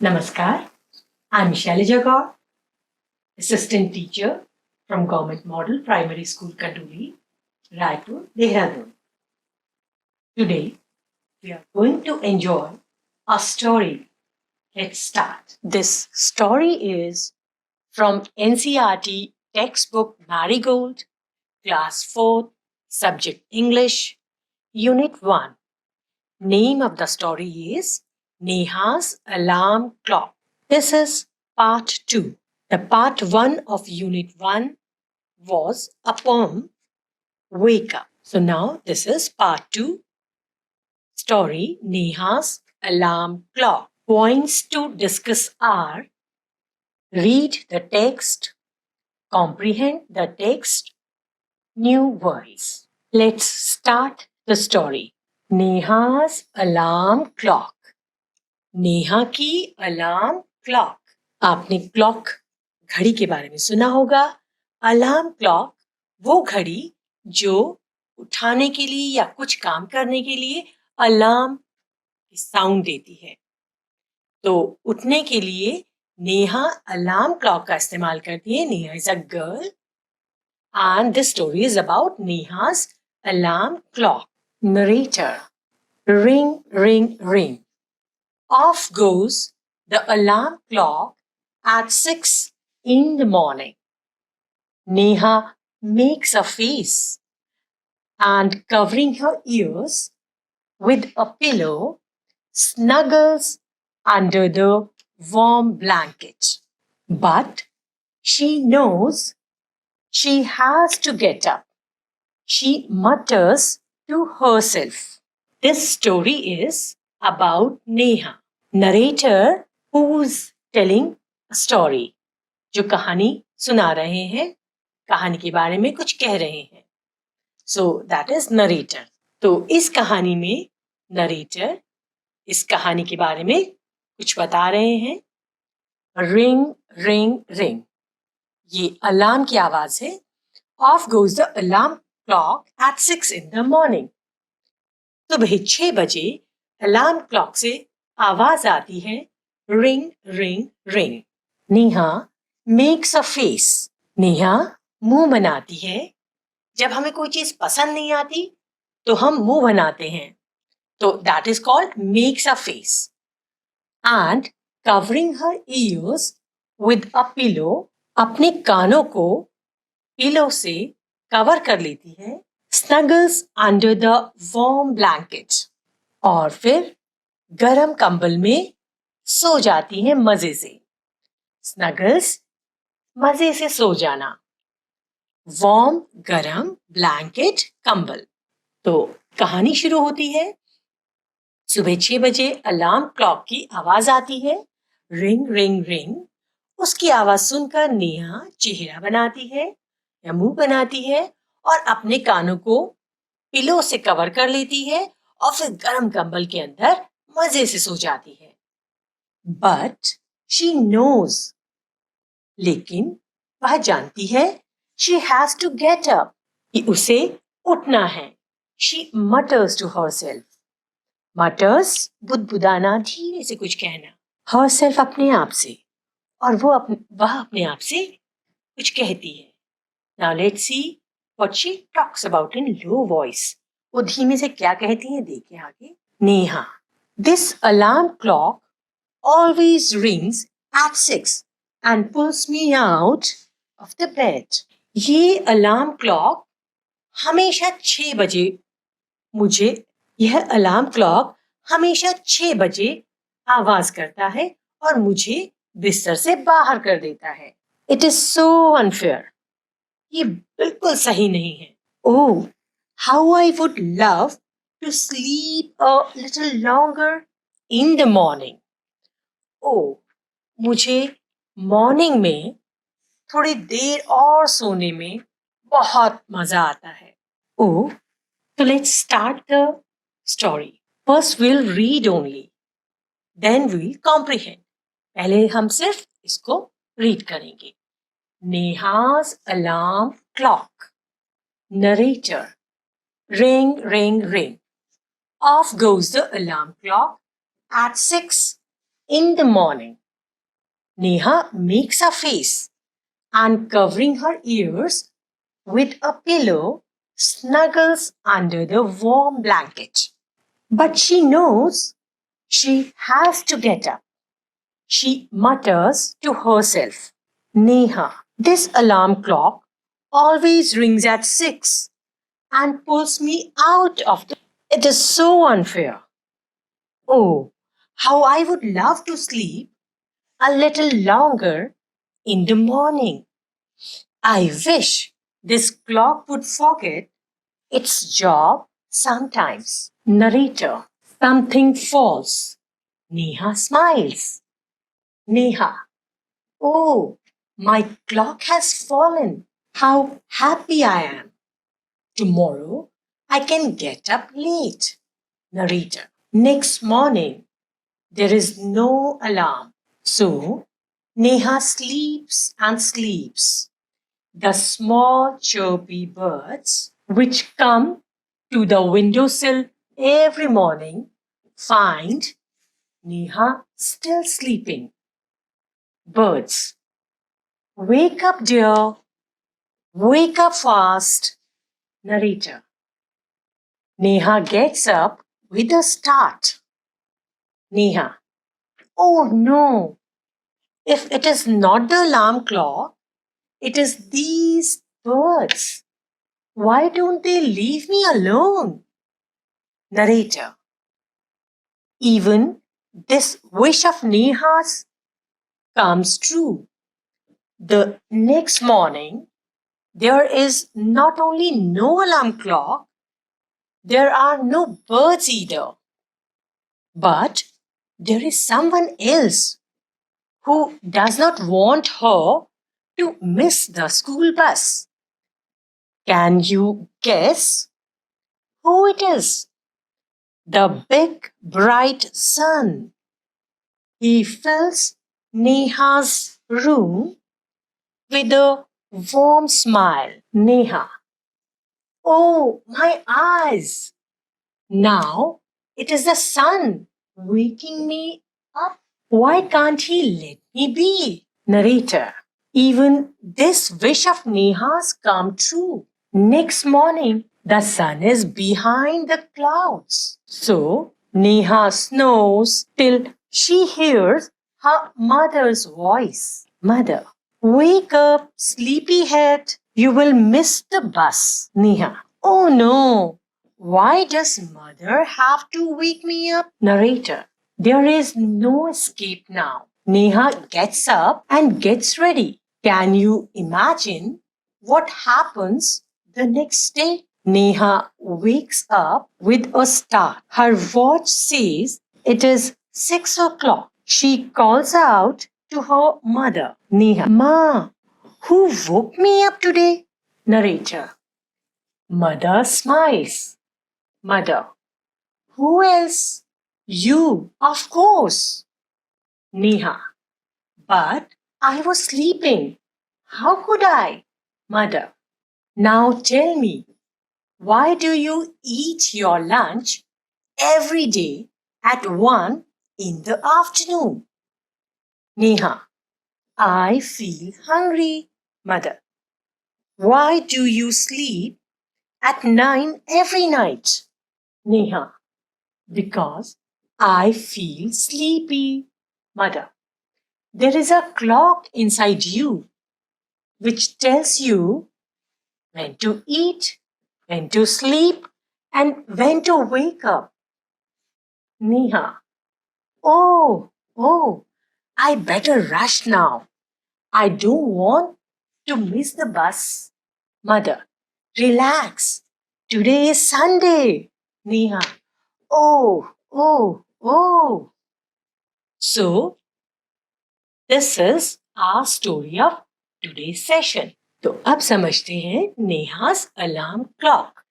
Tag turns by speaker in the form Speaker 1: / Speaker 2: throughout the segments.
Speaker 1: Namaskar, I'm Shailaja Gaur, Assistant Teacher from Government Model Primary School, Kaduri, Raipur, Dehradun. Today, we are going to enjoy a story. Let's start. This story is from NCERT textbook Marigold, Class 4, Subject English, Unit 1. Name of the story is NEHA'S Alarm Clock. This is Part 2. The Part 1 of Unit 1 was a poem, Wake Up. So now this is Part 2, story NEHA'S Alarm Clock. Points to discuss are: read the text, comprehend the text, new words. Let's start the story. NEHA'S Alarm Clock. Neha की alarm clock. आपने clock घड़ी के बारे में सुना होगा. Alarm clock वो घड़ी जो उठाने के लिए या कुछ काम करने के लिए अलार्म की साउंड देती है. तो उठने के लिए नेहा अलार्म क्लॉक का इस्तेमाल करती है. Neha is a girl and this story is about Neha's alarm clock. Narrator. Ring ring ring. Off goes the alarm clock at 6 in the morning. Neha makes a face and, covering her ears with a pillow, snuggles under the warm blanket. But she knows she has to get up. She mutters to herself. This story is about Neha. Narrator who's telling a story. जो कहानी सुना रहे हैं, कहानी के बारे में कुछ कह रहे हैं. So that is narrator. तो इस कहानी में narrator इस कहानी के बारे में कुछ बता रहे हैं. Ring, ring, ring. ये अलार्म की आवाज है. Off goes the alarm clock at 6 in the morning. सुबह 6 बजे अलार्म क्लॉक से आवाज आती है. Ring ring ring. Neha makes a face. Neha मुंह बनाती है. जब हमें कोई चीज पसंद नहीं आती तो हम मुंह बनाते हैं. तो that is called makes a face. And covering her ears with a pillow. अपने कानों को पिलो से कवर कर लेती है. Snuggles under the warm blanket. और फिर गरम कंबल में सो जाती है मजे से. स्नगल्स मजे से सो जाना. वार्म गरम, ब्लैंकेट कंबल. तो कहानी शुरू होती है. सुबह 6 बजे अलार्म क्लॉक की आवाज आती है. Ring ring ring. उसकी आवाज सुनकर नेहा चेहरा बनाती है या मुंह बनाती है और अपने कानों को पिलो से कवर कर लेती है और फिर गरम कंबल के अंदर मजे से सो जाती है. But she knows. लेकिन वह जानती है. She has to get up. कि उसे उठना है. She mutters to herself. Mutters बुदबुदाना, धीरे से कुछ कहना. हरसेल्फ अपने आप से. और वह अपने आप से कुछ कहती है. Now let's see what she talks about in low voice. वो धीमे से क्या कहती है देखें आगे. Neha. This alarm clock always rings at 6 and pulls me out of the bed. ये अलार्म क्लॉक हमेशा 6 बजे यह अलार्म क्लॉक हमेशा 6 बजे आवाज करता है और मुझे बिस्तर से बाहर कर देता है. It is so unfair. ये बिल्कुल सही नहीं है. Oh, how I would love to sleep a little longer in the morning. Oh, मुझे मॉर्निंग में थोड़ी देर और सोने में बहुत मजा आता है. Oh, so let's start the story. First we'll read only. Then we'll comprehend. पहले हम सिर्फ इसको रीड करेंगे. Neha's alarm clock. Narrator. Ring, ring, ring. Off goes the alarm clock at 6 In the morning, Neha makes a face and covering her ears with a pillow snuggles under the warm blanket. But she knows she has to get up. She mutters to herself, Neha, this alarm clock always rings at 6 and pulls me out of the. It is so unfair. Oh, how I would love to sleep a little longer in the morning. I wish this clock would forget its job sometimes. Narrator. Something falls. Neha smiles. Neha. Oh, my clock has fallen. How happy I am. Tomorrow I can get up late. Narrator. Next morning, there is no alarm. So, Neha sleeps and sleeps. The small chirpy birds which come to the windowsill every morning find Neha still sleeping. Birds, wake up, dear. Wake up fast. Narrator. Neha gets up with a start. Neha. Oh no. If it is not the alarm clock, it is these birds. Why don't they leave me alone? Narrator. Even this wish of Neha's comes true. The next morning, there is not only no alarm clock, there are no birds either. But there is someone else who does not want her to miss the school bus. Can you guess who it is? The big bright sun. He fills Neha's room with a warm smile. Neha. Oh, my eyes. Now it is the sun waking me up. Why can't he let me be? Narrator. Even this wish of Neha's come true. Next morning, the sun is behind the clouds. So Neha snows till she hears her mother's voice. Mother, wake up, sleepyhead. You will miss the bus. Neha. Oh no. Why does mother have to wake me up? Narrator. There is no escape now. Neha gets up and gets ready. Can you imagine what happens the next day? Neha wakes up with a start. Her watch says it is 6 o'clock. She calls out to her mother. Neha, Ma, who woke me up today? Narrator. Mother smiles. Mother. Who else? You, of course. Neha. But I was sleeping. How could I? Mother. Now tell me, why do you eat your lunch every day at 1 in the afternoon? Neha. I feel hungry. Mother. Why do you sleep at 9 every night? Neha. Because I feel sleepy. Mother. There is a clock inside you which tells you when to eat, when to sleep, and when to wake up. Neha. Oh, I better rush now. I don't want to miss the bus. Mother. Relax. Today is Sunday. Neha. Oh. So, this is our story of today's session. तो अब समझते हैं नेहास alarm clock.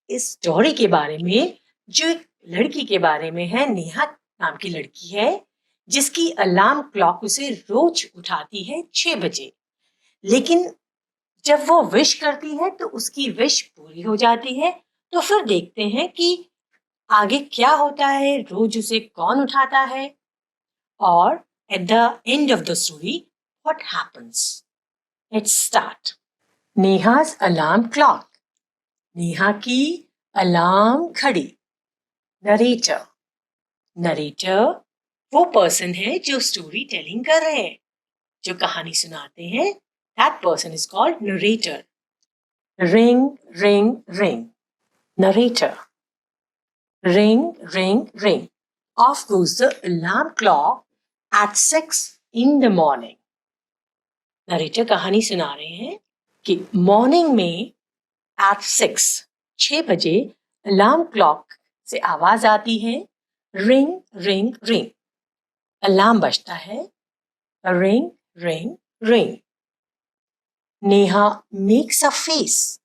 Speaker 1: इस story के बारे में जो एक लड़की के बारे में है, नेहा नाम की लड़की है जिसकी अलार्म क्लॉक उसे रोज उठाती है 6 बजे। लेकिन जब वो विश करती है तो उसकी विश पूरी हो जाती है। तो फिर देखते हैं कि आगे क्या होता है, रोज उसे कौन उठाता है और at the end of the story, what happens? Let's start. Neha's alarm clock. Neha की अलार्म घड़ी. नरेटर. नरेटर वो पर्सन है जो स्टोरी टेलिंग कर रहे हैं, जो कहानी सुनाते हैं. That person is called narrator. Ring ring ring. Narrator. Ring, ring, ring. Off goes the alarm clock at 6 in the morning. Narrator कहानी सुना रहे हैं कि मॉर्निंग में at 6 बजे अलार्म क्लॉक से आवाज आती है. Ring ring ring. अलार्म बजता है. Ring ring ring. Neha makes a face.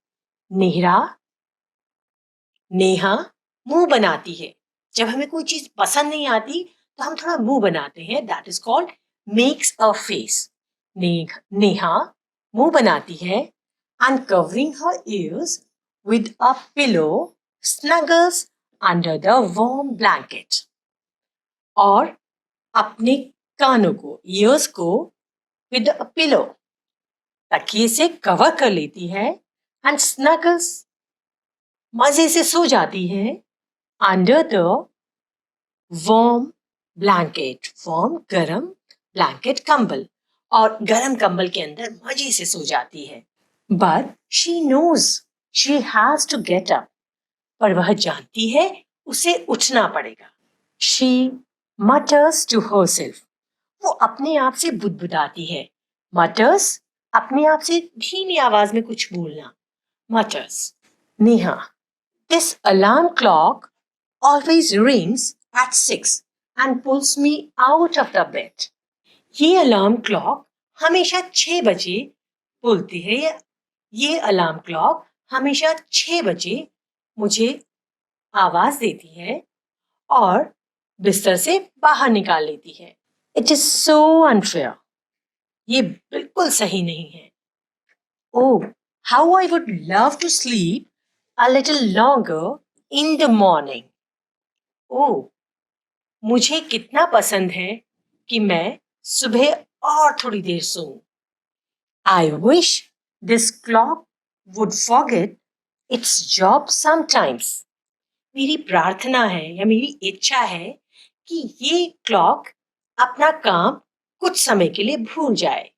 Speaker 1: Neha मुंह बनाती है. जब हमें कोई चीज पसंद नहीं आती तो हम थोड़ा मुंह बनाते हैं. That is called makes a face. Neha मुंह बनाती है. And covering her ears with a pillow snuggles under the warm blanket. और अपने कानों को, ईयर्स को विद अ पिलो, तकिए से कवर कर लेती है. एंड स्नगल्स, मजे से सो जाती है. Under the warm blanket. Warm गरम blanket कंबल. और गरम कंबल के अंदर मजे से सो जाती है. But she knows she has to get up. पर वह जानती है उसे उठना पड़ेगा. She mutters to herself. वो अपने आप से बुदबुदाती है. Mutters अपने आप से धीमी आवाज में कुछ बोलना. Mutters. Neha. This alarm clock always rings at 6 and pulls me out of the bed. ये अलार्म क्लॉक हमेशा 6 बजे बोलती है. ये अलार्म क्लॉक हमेशा 6 बजे मुझे आवाज देती है और बिस्तर से बाहर निकाल लेती है. It is so unfair. ये बिल्कुल सही नहीं है. Oh, how I would love to sleep a little longer in the morning. ओह, मुझे कितना पसंद है कि मैं सुबह और थोड़ी देर सोऊं. I wish this clock would forget its job sometimes. मेरी प्रार्थना है या मेरी इच्छा है कि ये क्लॉक अपना काम कुछ समय के लिए भूल जाए.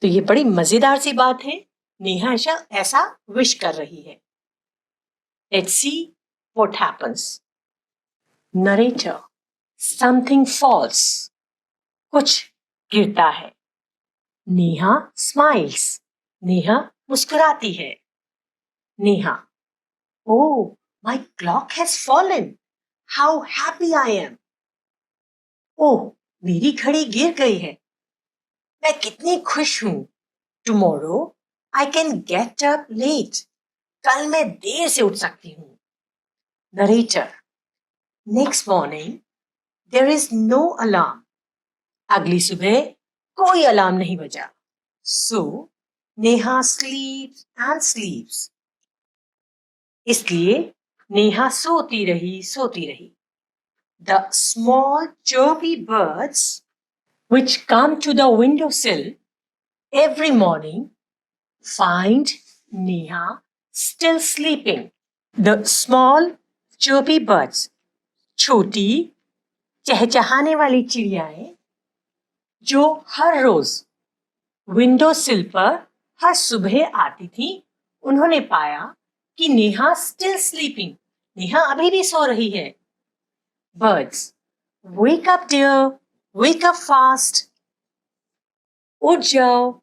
Speaker 1: तो ये बड़ी मजेदार सी बात है. नेहा ऐसा विश कर रही है. Let's see what happens. Narrator. Something falls. कुछ गिरता है. नेहा smiles. नेहा मुस्कुराती है. Neha. Oh, my clock has fallen. How happy I am. ओह, मेरी घड़ी गिर गई है. मैं कितनी खुश हूं. Tomorrow I can get up late. कल मैं देर से उठ सकती हूँ. Narrator. Next morning there is no alarm. अगली सुबह कोई अलार्म नहीं बजा. So Neha sleeps and sleeps. इसलिए नेहा सोती रही. The small chirpy birds which come to the windowsill every morning find Neha still sleeping. The small chirpy birds, छोटी चहचहाने वाली चिड़ियाएं जो हर रोज विंडो सिल पर हर सुबह आती थी, उन्होंने पाया कि नेहा स्टिल स्लीपिंग. नेहा अभी भी सो रही है. Birds. Wake up dear, wake up fast. उठ जाओ,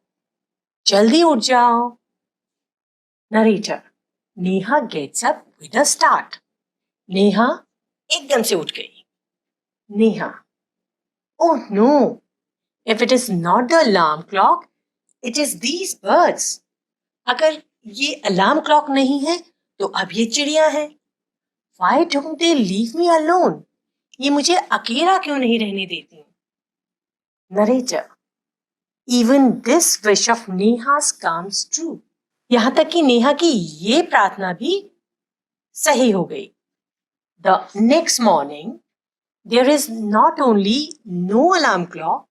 Speaker 1: जल्दी उठ जाओ. Narrator. Neha gets up with a start. Neha एकदम से उठ गई. Neha. Oh no! If it is not the alarm clock, it is these birds. अगर ये अलार्म क्लॉक नहीं है तो अब ये चिड़िया है. Why don't they leave me alone? ये मुझे अकेला क्यों नहीं रहने देती? Narrator. Even this wish of Neha's comes true. यहाँ तक कि नेहा की ये प्रार्थना भी सही हो गई. The next morning, There is not only no alarm clock,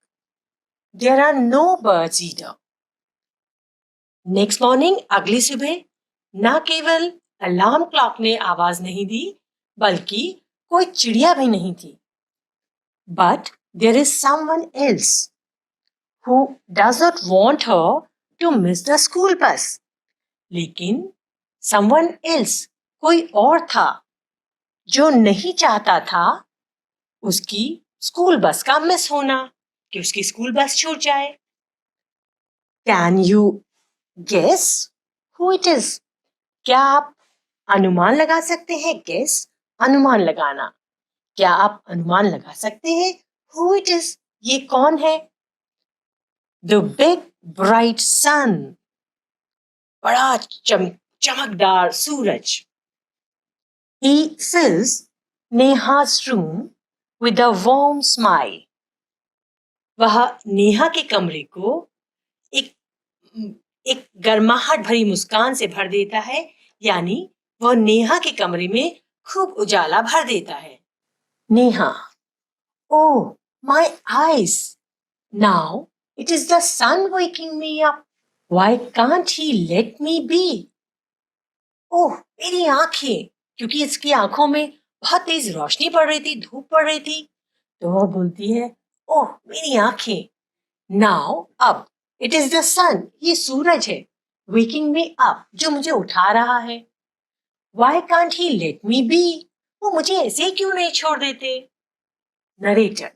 Speaker 1: there are no birds either. Next morning, अगली सुबह ना केवल अलार्म क्लॉक ने आवाज नहीं दी, बल्कि कोई चिड़िया भी नहीं थी. But there is someone else who does not want her to miss the school bus. लेकिन someone else, कोई और था जो नहीं चाहता था उसकी स्कूल बस का मिस होना, कि उसकी स्कूल बस छूट जाए. Can you guess who it is? क्या आप अनुमान लगा सकते हैं? Guess, अनुमान लगाना. क्या आप अनुमान लगा सकते हैं who it is? ये कौन है? The big bright sun. बड़ा चमकदार सूरज. He fills Neha's room with a warm smile. वह नेहा के कमरे को एक गर्माहट भरी मुस्कान से भर देता है, यानी वह नेहा के कमरे में खूब उजाला भर देता है. Neha, oh my eyes, now it is the sun waking me up. Why can't he let me be? ओह मेरी आंखें, क्योंकि इसकी आंखों में बहुत तेज रोशनी पड़ रही थी, धूप पड़ रही थी. तो वह बोलती है, ओह मेरी आंखें. नाउ अब इट इज द सन, ये सूरज है. वेकिंग मी अप, जो मुझे उठा रहा है. Why can't he let me be, वो मुझे ऐसे क्यों नहीं छोड़ देते. Narrator,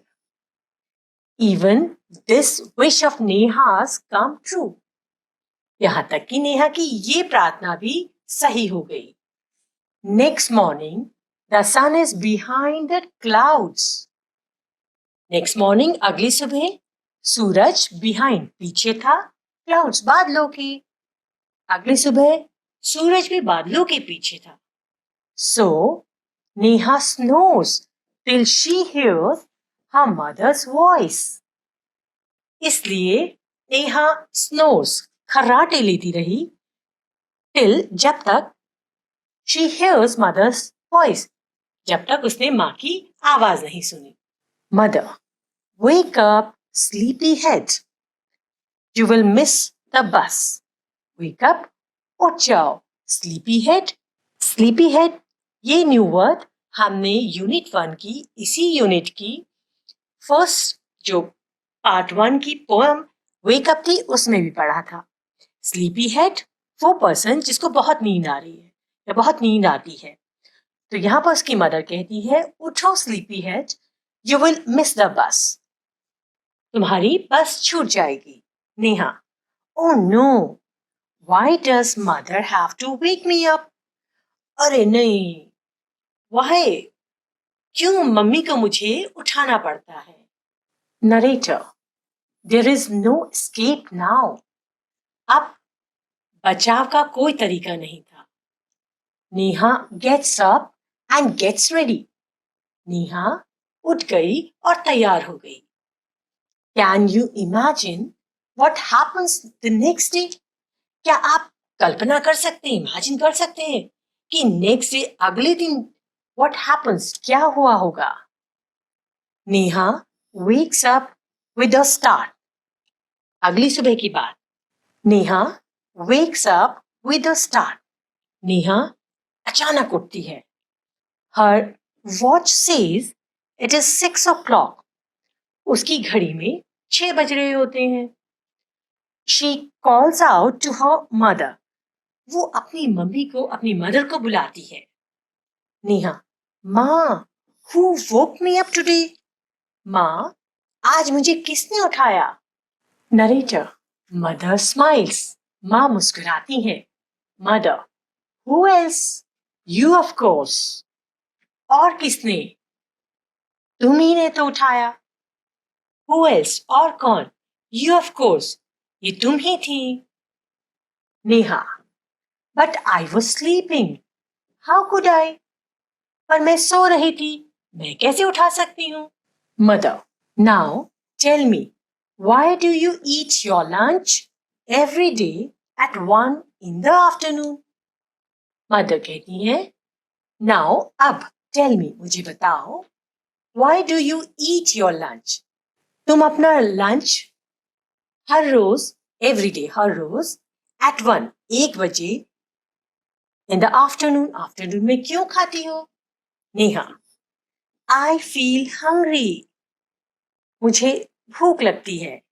Speaker 1: even this wish of Neha's come true. यहां तक कि नेहा की ये प्रार्थना भी सही हो गई. Next morning the sun is behind the clouds. Next morning, अगली सुबह, सूरज बिहाइंड, पीछे था, क्लाउड्स, बादलों के. अगली सुबह सूरज भी बादलों के पीछे था. So Neha snores till she hears her mother's voice. इसलिए नेहा स्नोर्स, खर्राटे लेती रही, टिल, जब तक, शी हियर्स मदर्स वॉइस, जब तक उसने माँ की आवाज नहीं सुनी. Mother, wake up, sleepyhead. You will miss the bus. Wake up, उठ जाओ. Sleepyhead, sleepyhead, ये न्यू वर्ड हमने यूनिट 1 की, इसी यूनिट की फर्स्ट जो पार्ट 1 की पोएम वेकअप थी उसमें भी पढ़ा था. स्लीपीहेड, वो पर्सन जिसको बहुत नींद आ रही है या बहुत नींद आती है. तो यहाँ पर उसकी मदर कहती है, उठो sleepyhead, you will miss the bus. तुम्हारी बस छूट जाएगी. Neha, oh no, why does mother have to wake me up. अरे नहीं, व्हाई, क्यों मम्मी को मुझे उठाना पड़ता है. Narrator, there is no escape now. अब बचाव का कोई तरीका नहीं था. Neha gets up and gets ready. Neha उठ गई और तैयार हो गई. Can you imagine what happens the next day. क्या आप कल्पना कर सकते हैं, इमेजिन कर सकते हैं कि नेक्स्ट डे, अगले दिन, व्हाट हैपेंस, क्या हुआ होगा. Neha wakes up with a start. अगली सुबह की बात. Neha wakes up with a start. Neha अचानक उठती है. Her watch says it is 6 o'clock. उसकी घड़ी में 6 बज रहे होते हैं. She calls out to her mother. वो अपनी मम्मी को, अपनी मदर को बुलाती है. नेहा, माँ, who woke me up today? माँ, आज मुझे किसने उठाया. Narrator, mother smiles. माँ मुस्कुराती है. Mother, who else? You of course. और किसने? तुम्ही ने तो उठाया. Who else? और कौन? You of course. ये तुम ही थी. Neha, but I was sleeping. How could I? पर मैं सो रही थी, मैं कैसे उठा सकती हूँ. Mother, now tell me, why do you eat your lunch every day at 1 in the afternoon? Mother कहती है, now अब tell me, मुझे बताओ, Why do you eat your lunch? तुम अपना लंच हर रोज, every day, हर रोज at 1, 1 बजे in the afternoon में क्यों खाती हो? Neha, I feel hungry. मुझे भूख लगती है.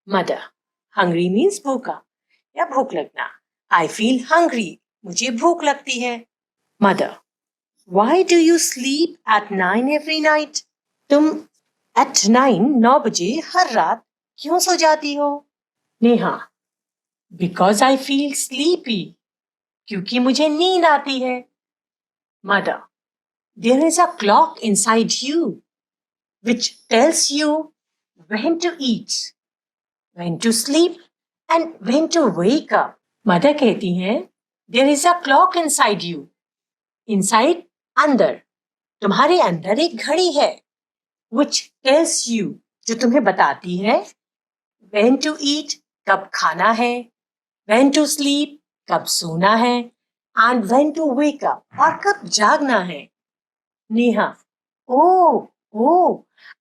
Speaker 1: Mother, hungry means भूखा या भूख लगना. I feel hungry. मुझे भूख लगती है. Mother, why do you sleep at 9 every night? तुम at 9 बजे हर रात क्यों सो जाती हो? Neha, because I feel sleepy. क्योंकि मुझे नींद आती है. Mother, there is a clock inside you which tells you when to eat, when to sleep and when to wake up. Mother कहती हैं, there is a clock inside you. Inside, अंदर. तुम्हारे अंदर एक घड़ी है. Which tells you, जो तुम्हें बताती है, when to eat, कब खाना है, when to sleep, कब सोना है, and when to wake up, और कब जागना है. Neha, oh,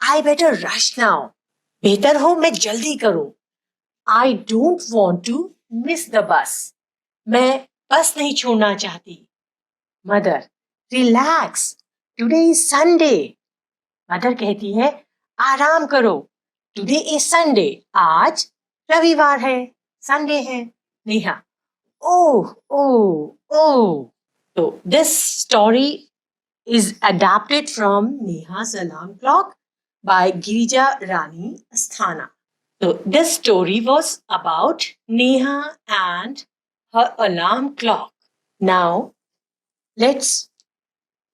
Speaker 1: I better rush now. बेहतर हो मैं जल्दी करूं. I don't want to miss the bus. मैं बस नहीं छोड़ना चाहती. Mother, relax. Today is Sunday. Mother कहती है, आराम करो. Today is Sunday. आज रविवार है. Sunday है. Neha, oh. So this story is adapted from Neha's Alarm Clock by Girija Rani Asthana. So this story was about Neha and her alarm clock. Now let's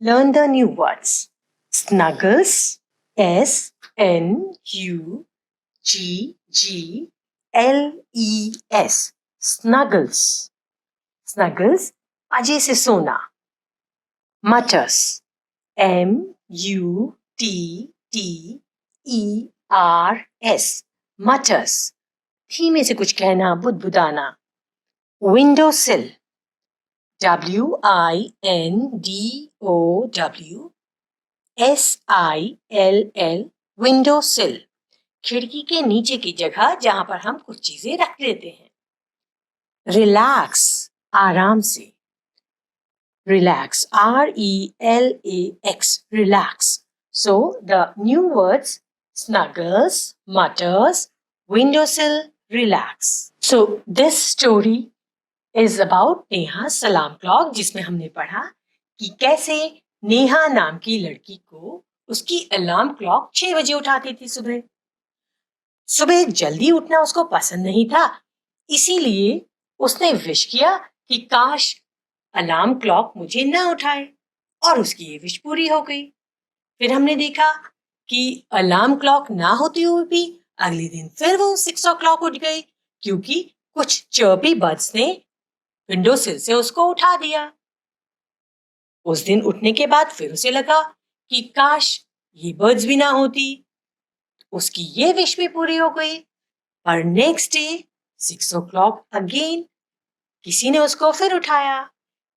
Speaker 1: learn the new words. Snuggles, S-N-U-G-G-L-E-S. Snuggles. Snuggles, मजे से सोना. Mutters, M-U-T-T-E-R-S. Mutters, धीमे से कुछ कहना, बुदबुदाना. Windowsill, W-I-N-D-O-W-S-I-L-L. Windowsill, खिड़की के नीचे की जगह जहां पर हम कुछ चीजें रख देते हैं. Relax, आराम से. Relax, R-E-L-A-X, relax. So the new words, snuggles, mutters, windowsill, relax. So this story is about Neha's alarm clock, जिसमें हमने पढ़ा कि कैसे नेहा नाम की लड़की को उसकी अलार्म क्लॉक 6 बजे उठाती थी सुबह. सुबह जल्दी उठना उसको पसंद नहीं था, इसीलिए उसने विश किया कि काश अलार्म क्लॉक मुझे ना उठाए, और उसकी ये विश पूरी हो गई. फिर हमने देखा कि अलार्म क्लॉक ना होते हुए भी अगले दिन फिर वो 6 o'clock उठ गई, क्योंकि कुछ चर्पी बर्ड्स ने विंडो सिल से उसको उठा दिया. उस दिन उठने के बाद फिर उसे लगा कि काश ये बर्ड्स भी ना होती. उसकी ये विश भी पूरी हो गई. पर नेक्स्ट डे 6 o'clock अगेन किसी ने उसको फिर उठाया.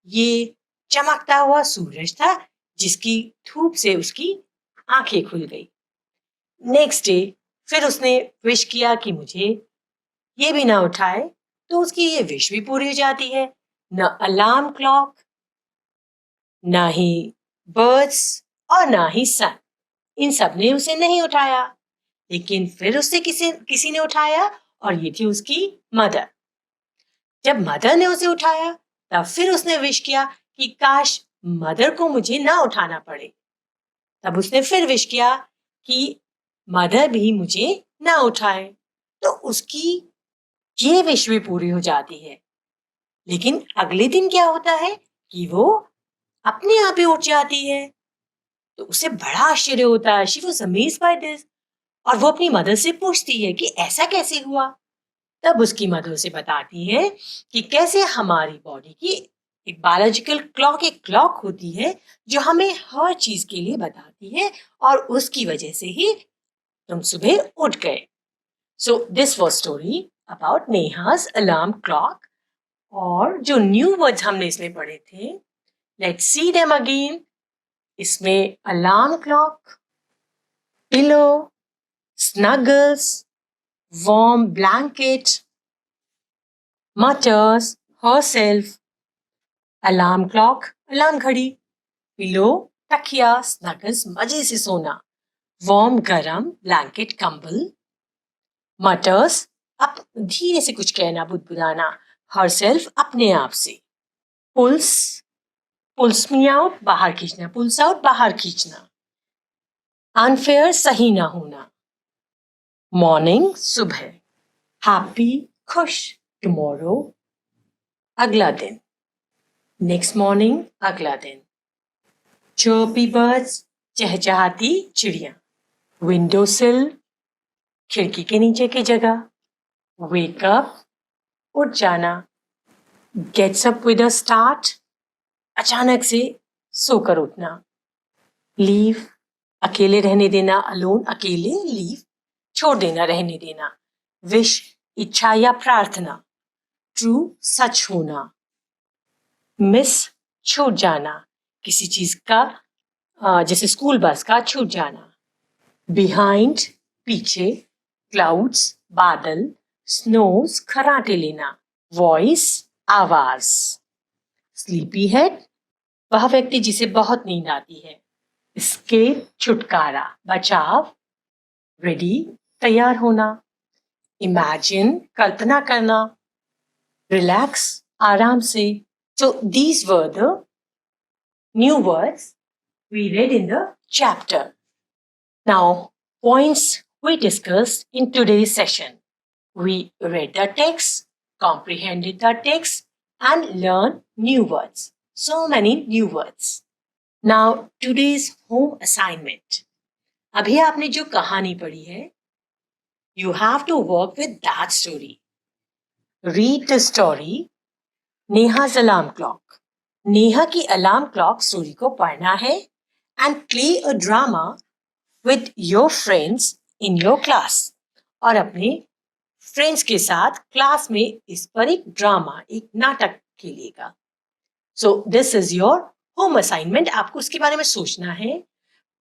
Speaker 1: ये चमकता हुआ सूरज था, जिसकी धूप से उसकी आंखें खुल गई. नेक्स्ट डे फिर उसने विश किया कि मुझे ये भी ना उठाए, तो उसकी ये विश भी पूरी हो जाती है. न अलार्म क्लॉक, ना ही बर्ड्स और ना ही सन, इन सब ने उसे नहीं उठाया. लेकिन फिर उससे किसी ने उठाया, और ये थी उसकी मदर. जब मदर ने उसे उठाया तब फिर उसने विश किया कि काश मदर को मुझे ना उठाना पड़े. तब उसने फिर विश किया कि मदर भी मुझे ना उठाए, तो उसकी ये विश भी पूरी हो जाती है. लेकिन अगले दिन क्या होता है कि वो अपने आप ही उठ जाती है. तो उसे बड़ा आश्चर्य होता है. She was amazed by this, और वो अपनी मदर से पूछती है कि ऐसा कैसे हुआ. तब उसकी मदर उसे बताती है कि कैसे हमारी बॉडी की एक बायोलॉजिकल क्लॉक, एक क्लॉक होती है जो हमें हर चीज के लिए बताती है, और उसकी वजह से ही तुम सुबह उठ गए. So this was story about Neha's alarm clock. और जो न्यू वर्ड्स हमने इसमें पढ़े थे, लेट्स सी देम अगेन. इसमें alarm clock, pillow, snuggles, warm blanket, mutters herself, alarm clock, alarm घड़ी, pillow, तकिया, snuggles, मजे से सोना, warm गरम blanket कंबल, mutters, अप धीरे से कुछ कहना, बुदबुदाना, herself, अपने आप से, pulse, pulse me out, बाहर खींचना, pulse out, बाहर खींचना, unfair, सही ना होना, morning, सुबह, happy, खुश, tomorrow, अगला दिन, next morning, अगला दिन, chirpy birds, चहचहाती चिड़िया, window sill, खिड़की के नीचे की जगह, wake up, उठ जाना, gets up with a start, अचानक से सोकर उठना, leave, अकेले रहने देना, alone, अकेले, leave, छोड़ देना, रहने देना, wish, इच्छा या प्रार्थना, true, सच होना, miss, छूट जाना, किसी चीज का जैसे स्कूल बस का छूट जाना, behind, पीछे, clouds, बादल, snows, खराटे लेना, voice, आवाज, sleepy head, वह व्यक्ति जिसे बहुत नींद आती है, escape, छुटकारा, बचाव, ready, तैयार होना, imagine, कल्पना करना, relax, आराम से. So these were the new words we read in the chapter. Now, points we discussed in today's session. We read the text, comprehended the text, and learned new words. So many new words. Now, today's home assignment. अभी आपने जो कहानी पढ़ी है, you have to work with that story. Read the story, नेहा's alarm clock. Neha की alarm clock story को पढ़ना है and play a drama with your friends in your class. और अपने फ्रेंड्स के साथ क्लास में इस पर एक ड्रामा, एक नाटक खेलिएगा. So this is your home assignment. आपको उसके बारे में सोचना है,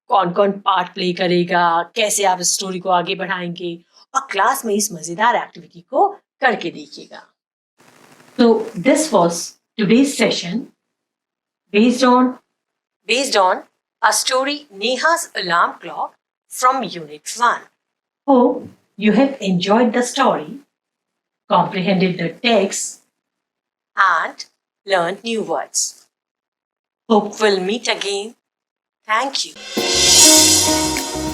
Speaker 1: कौन कौन पार्ट प्ले करेगा, कैसे आप इस स्टोरी को आगे बढ़ाएंगे और क्लास में इस मजेदार एक्टिविटी को करके देखिएगा. So this was today's session based on a story Neha's Alarm Clock from Unit 1. Hope you have enjoyed the story, comprehended the text, and learned new words. Hope we'll meet again. Thank you.